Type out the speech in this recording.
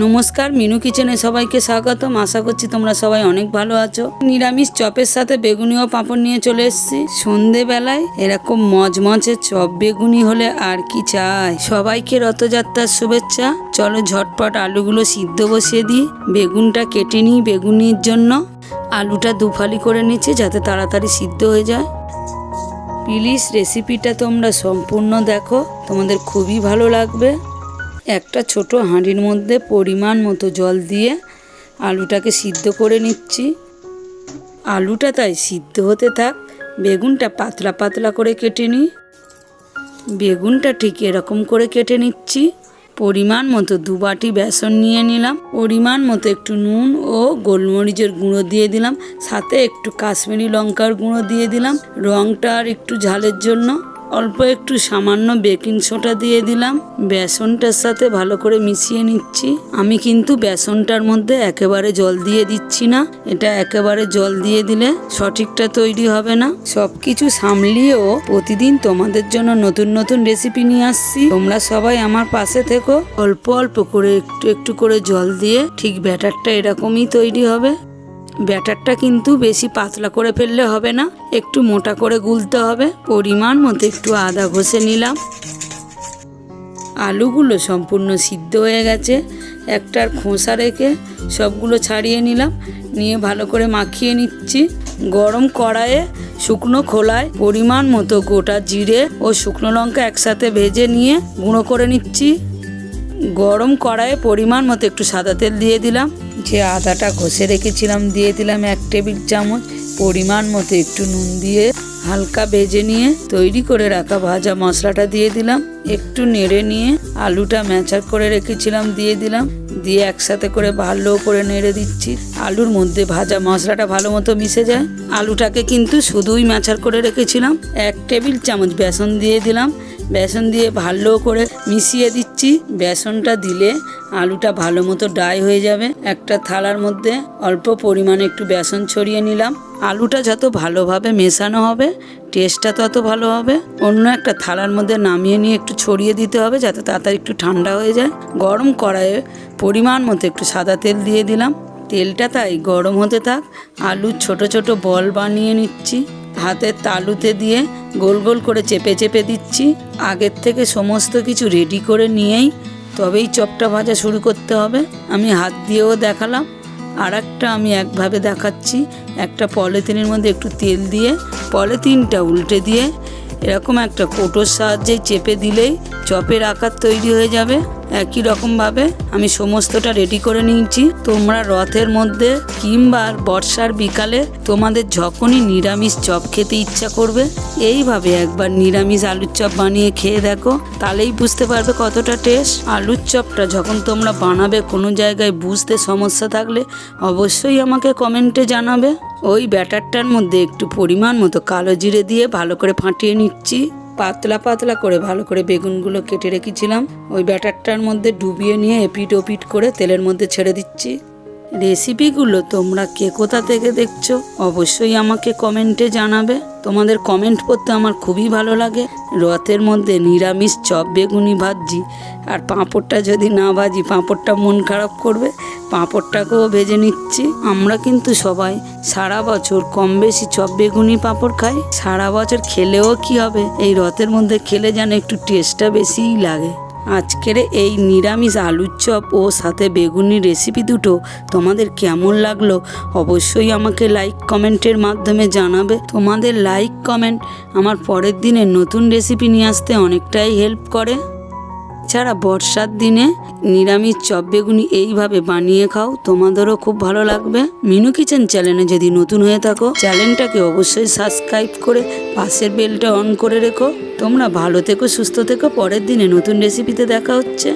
নমস্কার, মিনু কিচেনে সবাইকে স্বাগতম। আশা করছি তোমরা সবাই অনেক ভালো আছো। নিরামিষ চপের সাথে বেগুনি ও পাঁপড় নিয়ে চলে এসেছি। সন্ধেবেলায় এরকম মজমজে চপ বেগুনি হলে আর কি চাই। সবাইকে রথযাত্রার শুভেচ্ছা। চলো ঝটপট আলুগুলো সিদ্ধ বসিয়ে দিই। বেগুনটা কেটে নিই বেগুনির জন্য। আলুটা দুফালি করে নিচ্ছি যাতে তাড়াতাড়ি সিদ্ধ হয়ে যায়। প্লিজ রেসিপিটা তোমরা সম্পূর্ণ দেখো, তোমাদের খুবই ভালো লাগবে। একটা ছোট হাঁড়ির মধ্যে পরিমাণ মতো জল দিয়ে আলুটাকে সিদ্ধ করে নিচ্ছি। আলুটা তাই সিদ্ধ হতে থাক। বেগুনটা পাতলা পাতলা করে কেটে নিই। বেগুনটা ঠিক এরকম করে কেটে নিচ্ছি। পরিমাণ মতো 2 বাটি বেসন নিয়ে নিলাম। পরিমাণ মতো একটু নুন ও গোলমরিচের গুঁড়ো দিয়ে দিলাম। সাথে একটু কাশ্মীরি লঙ্কার গুঁড়ো দিয়ে দিলাম রঙটা আর একটু ঝালের জন্য। অল্প একটু সামান্য বেকিং সোডা দিয়ে দিলাম। বেসনটার সাথে ভালো করে মিশিয়ে নিচ্ছি। আমি কিন্তু বেসনটার মধ্যে একেবারে জল দিয়ে দিচ্ছি না। এটা একেবারে জল দিয়ে দিলে সঠিকটা তৈরি হবে না। সবকিছু সামলিয়েও প্রতিদিন তোমাদের জন্য নতুন নতুন রেসিপি নিয়ে আসছি। তোমরা সবাই আমার পাশে থেকো। অল্প অল্প করে একটু একটু করে জল দিয়ে ঠিক ব্যাটারটা এরকমই তৈরি হবে। ব্যাটারটা কিন্তু বেশি পাতলা করে ফেললে হবে না, একটু মোটা করে গুলতে হবে। পরিমাণ মতো একটু আদা ঘষে নিলাম। আলুগুলো সম্পূর্ণ সিদ্ধ হয়ে গেছে। একটার খোসা রেখে সবগুলো ছাড়িয়ে নিলাম। নিয়ে ভালো করে মাখিয়ে নিচ্ছি। গরম কড়াইয়ে শুকনো খোলায় পরিমাণ মতো গোটা জিরে ও শুকনো লঙ্কা একসাথে ভেজে নিয়ে গুঁড়ো করে নিচ্ছি। গরম কড়াইয়ে পরিমাণ মতো একটু সাদা তেল দিয়ে দিলাম। যে আদাটা ঘষে রেখেছিলাম দিয়ে দিলাম 1 টেবিল চামচ। পরিমাণ মতো একটু নুন দিয়ে হালকা ভেজে নিয়ে তৈরি করে রাখা ভাজা মশলাটা দিয়ে দিলাম। একটু নেড়ে নিয়ে আলুটা ম্যাচার করে রেখেছিলাম দিয়ে দিলাম। দিয়ে একসাথে করে ভালো করে নেড়ে দিচ্ছি। আলুর মধ্যে ভাজা মশলাটা ভালো মতো মিশে যায়। আলুটাকে কিন্তু শুধুই ম্যাচার করে রেখেছিলাম। 1 টেবিল চামচ বেসন দিয়ে দিলাম। বেসন দিয়ে ভালো করে মিশিয়ে দিচ্ছি। বেসনটা দিলে আলুটা ভালো মতো ড্রাই হয়ে যাবে। একটা থালার মধ্যে অল্প পরিমাণে একটু বেসন ছড়িয়ে নিলাম। আলুটা যত ভালোভাবে মেশানো হবে টেস্টটা তত ভালো হবে। অন্য একটা থালার মধ্যে নামিয়ে নিয়ে একটু ছড়িয়ে দিতে হবে যাতে তাড়াতাড়ি একটু ঠান্ডা হয়ে যায়। গরম কড়াইয়ে পরিমাণ মতো একটু সাদা তেল দিয়ে দিলাম। তেলটা তাই গরম হতে থাক। আলুর ছোট ছোট বল বানিয়ে নিচ্ছি। হাতের তালুতে দিয়ে গোল গোল করে চেপে চেপে দিচ্ছি। আগের থেকে সমস্ত কিছু রেডি করে নিয়েই তবেই চপটা ভাজা শুরু করতে হবে। আমি হাত দিয়েও দেখালাম। আর একটা আমি একভাবে দেখাচ্ছি। একটা পলিথিনের মধ্যে একটু তেল দিয়ে পলিথিনটা উল্টে দিয়ে এরকম একটা কৌটোর সাহায্যে চেপে দিলেই চপের আকার তৈরি হয়ে যাবে। একই রকমভাবে আমি সমস্তটা রেডি করে নিয়েছি। তোমরা রথের মধ্যে কিংবা বর্ষার বিকালে তোমাদের যখনই নিরামিষ চপ খেতে ইচ্ছা করবে এইভাবে একবার নিরামিষ আলুর চপ বানিয়ে খেয়ে দেখো, তাহলেই বুঝতে পারবে কতটা টেস্ট। আলুর চপটা যখন তোমরা বানাবে কোনো জায়গায় বুঝতে সমস্যা থাকলে অবশ্যই আমাকে কমেন্টে জানাবে। ওই ব্যাটারটার মধ্যে একটু পরিমাণ মতো কালো জিরে দিয়ে ভালো করে ফাটিয়ে নিচ্ছি। পাতলা পাতলা করে ভালো করে বেগুনগুলো কেটে রেখেছিলাম ওই ব্যাটারটার মধ্যে ডুবিয়ে নিয়ে এপিট ওপিট করে তেলের মধ্যে ছেড়ে দিচ্ছি। রেসিপিগুলো তোমরা কে কোথা থেকে দেখছো অবশ্যই আমাকে কমেন্টে জানাবে। তোমাদের কমেন্ট পড়তে আমার খুবই ভালো লাগে। রথের মধ্যে নিরামিষ চপ বেগুনি ভাজি আর পাঁপড়টা যদি না ভাজি পাঁপড়টা মন খারাপ করবে। পাঁপড়টাকেও ভেজে নিচ্ছি। আমরা কিন্তু সবাই সারা বছর কম বেশি চপ বেগুনি পাঁপড় খাই। সারা বছর খেলেও কি হবে, এই রথের মধ্যে খেলে যেন একটু টেস্টটা বেশিই লাগে। আজকের এই নিরামিষ আলুর চপ ও সাথে বেগুনি রেসিপি দুটো তোমাদের কেমন লাগলো অবশ্যই আমাকে লাইক কমেন্টের মাধ্যমে জানাবে। তোমাদের লাইক কমেন্ট আমার পরের দিনে নতুন রেসিপি নিয়ে আসতে অনেকটাই হেল্প করে। এছাড়া বর্ষার দিনে নিরামিষ চপ বেগুনি এইভাবে বানিয়ে খাও, তোমাদেরও খুব ভালো লাগবে। মিনু কিচেন চ্যানেলে যদি নতুন হয়ে থাকো চ্যানেলটাকে অবশ্যই সাবস্ক্রাইব করে পাশের বেলটা অন করে রেখো। তোমরা ভালো থেকো, সুস্থ থেকো। পরের দিনে নতুন রেসিপিতে দেখা হচ্ছে।